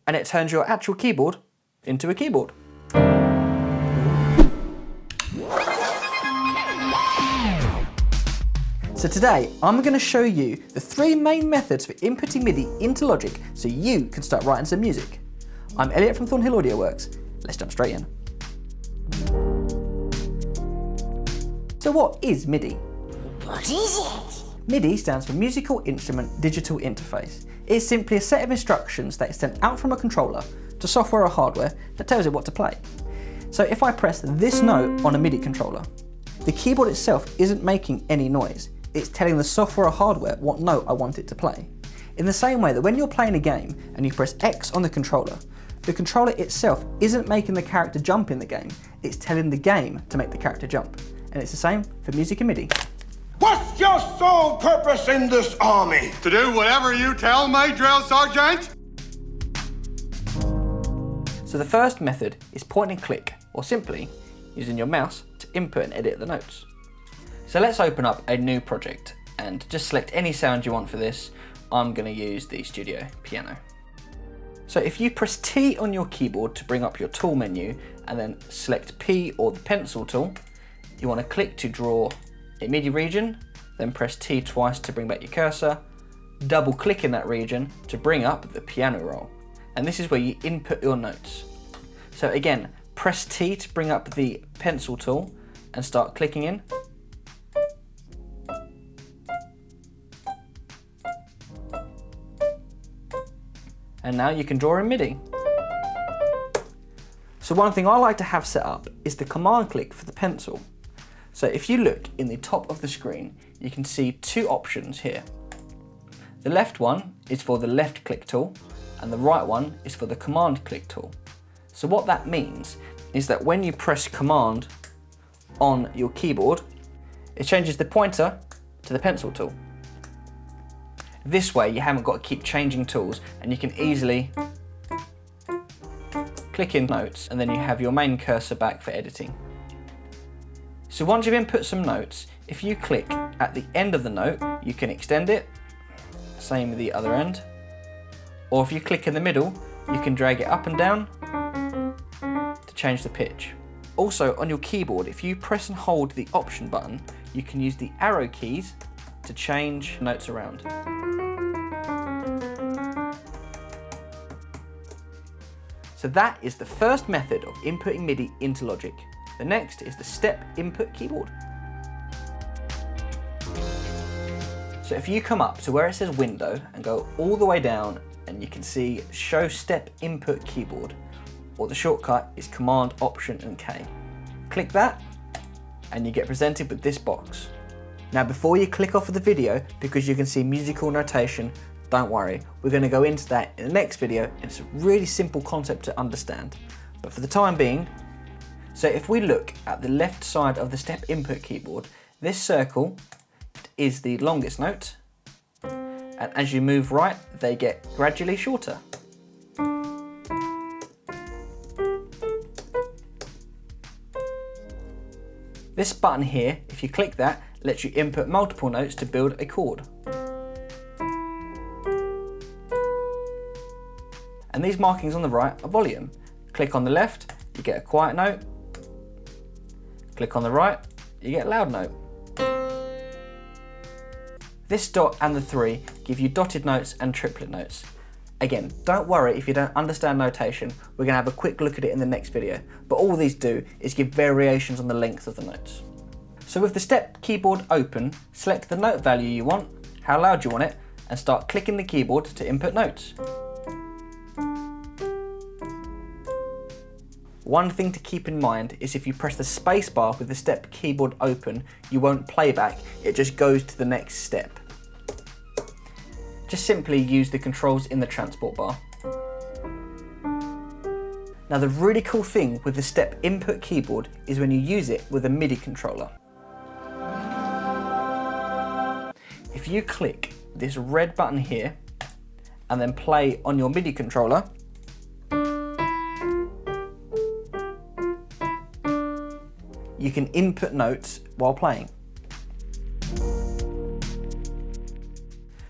and it turns your actual keyboard into a keyboard. So today, I'm going to show you the 3 main methods for inputting MIDI into Logic so you can start writing some music. I'm Elliot from Thornhill Audio Works. Let's jump straight in. So what is MIDI? What is it? MIDI stands for Musical Instrument Digital Interface. It is simply a set of instructions that is sent out from a controller to software or hardware that tells it what to play. So if I press this note on a MIDI controller, the keyboard itself isn't making any noise. It's telling the software or hardware what note I want it to play. In the same way that when you're playing a game and you press X on the controller itself isn't making the character jump in the game, it's telling the game to make the character jump. And it's the same for music and MIDI. What's your sole purpose in this army? To do whatever you tell me, drill sergeant. So the first method is point and click, or simply using your mouse to input and edit the notes. So let's open up a new project and just select any sound you want for this. I'm going to use the studio piano. So if you press T on your keyboard to bring up your tool menu and then select P or the pencil tool, you want to click to draw a MIDI region, then press T twice to bring back your cursor, double click in that region to bring up the piano roll. And this is where you input your notes. So again, press T to bring up the pencil tool and start clicking in. And now you can draw in MIDI. So one thing I like to have set up is the command click for the pencil. So if you look in the top of the screen, you can see 2 options here. The left one is for the left click tool, and the right one is for the command click tool. So what that means is that when you press command on your keyboard, it changes the pointer to the pencil tool. This way you haven't got to keep changing tools and you can easily click in notes and then you have your main cursor back for editing. So once you've input some notes, if you click at the end of the note, you can extend it, same with the other end. Or if you click in the middle, you can drag it up and down to change the pitch. Also on your keyboard, if you press and hold the option button, you can use the arrow keys to change notes around. So that is the first method of inputting MIDI into Logic. The next is the step input keyboard. So if you come up to where it says window and go all the way down and you can see show step input keyboard, or the shortcut is Command Option and K. Click that and you get presented with this box. Now before you click off of the video, because you can see musical notation, don't worry, we're going to go into that in the next video, and it's a really simple concept to understand. But for the time being, so if we look at the left side of the step input keyboard, this circle is the longest note, and as you move right, they get gradually shorter. This button here, if you click that, lets you input multiple notes to build a chord. And these markings on the right are volume. Click on the left, you get a quiet note. Click on the right, you get a loud note. This dot and the 3 give you dotted notes and triplet notes. Again, don't worry if you don't understand notation, we're going to have a quick look at it in the next video, but all these do is give variations on the length of the notes. So with the step keyboard open, select the note value you want, how loud you want it, and start clicking the keyboard to input notes. One thing to keep in mind is if you press the space bar with the step keyboard open, you won't play back, it just goes to the next step. Just simply use the controls in the transport bar. Now the really cool thing with the step input keyboard is when you use it with a MIDI controller. If you click this red button here and then play on your MIDI controller, you can input notes while playing.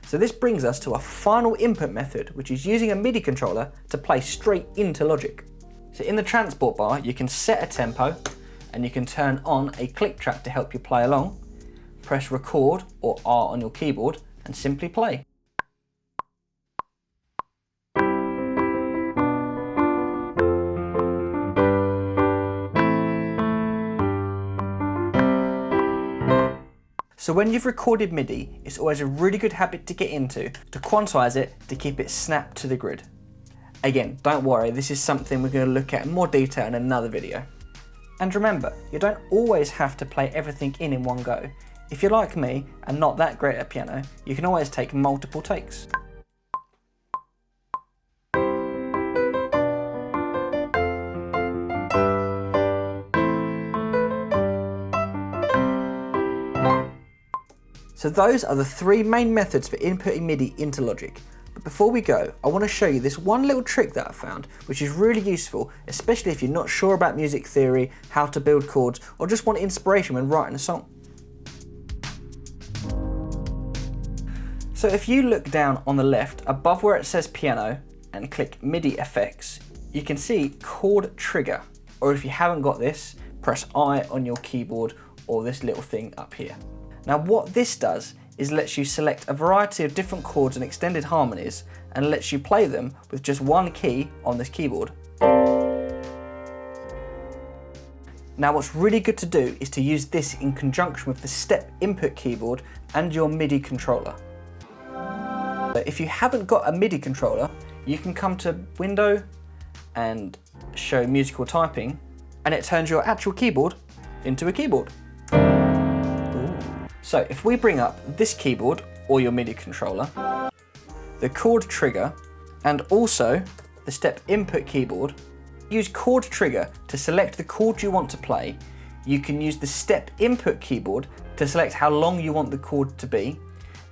So So this brings us to our final input method, which is using a MIDI controller to play straight into Logic. So in the transport bar, you can set a tempo and you can turn on a click track to help you play along. Press record or R on your keyboard and simply play. So when you've recorded MIDI, it's always a really good habit to get into, to quantize it, to keep it snapped to the grid. Again, don't worry, this is something we're going to look at in more detail in another video. And remember, you don't always have to play everything in one go. If you're like me and not that great at piano, you can always take multiple takes. So those are the three main methods for inputting MIDI into Logic. But before we go, I want to show you this one little trick that I found, which is really useful, especially if you're not sure about music theory, how to build chords, or just want inspiration when writing a song. So if you look down on the left, above where it says piano, and click MIDI effects, you can see chord trigger. Or if you haven't got this, press I on your keyboard or this little thing up here. Now what this does is lets you select a variety of different chords and extended harmonies and lets you play them with just one key on this keyboard. Now what's really good to do is to use this in conjunction with the step input keyboard and your MIDI controller. But if you haven't got a MIDI controller, you can come to Window and show musical typing and it turns your actual keyboard into a keyboard. So if we bring up this keyboard or your MIDI controller, the chord trigger and also the step input keyboard, use chord trigger to select the chord you want to play. You can use the step input keyboard to select how long you want the chord to be,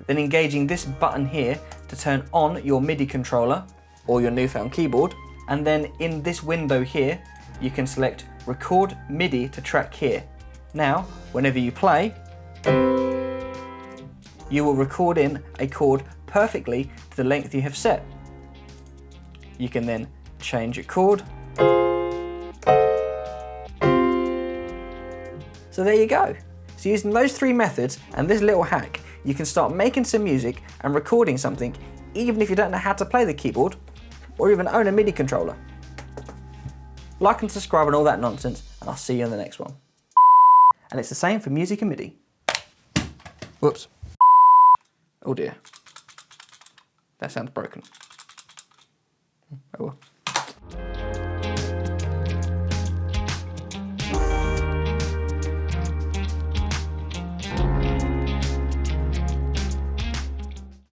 then engaging this button here to turn on your MIDI controller or your newfound keyboard, and then in this window here you can select record MIDI to track here. Now whenever you play, you will record in a chord perfectly to the length you have set. You can then change your chord. So there you go. So using those three methods and this little hack, you can start making some music and recording something even if you don't know how to play the keyboard or even own a MIDI controller. Like and subscribe and all that nonsense, and I'll see you in the next one. And it's the same for music and MIDI. Whoops. Oh dear. That sounds broken. Oh well.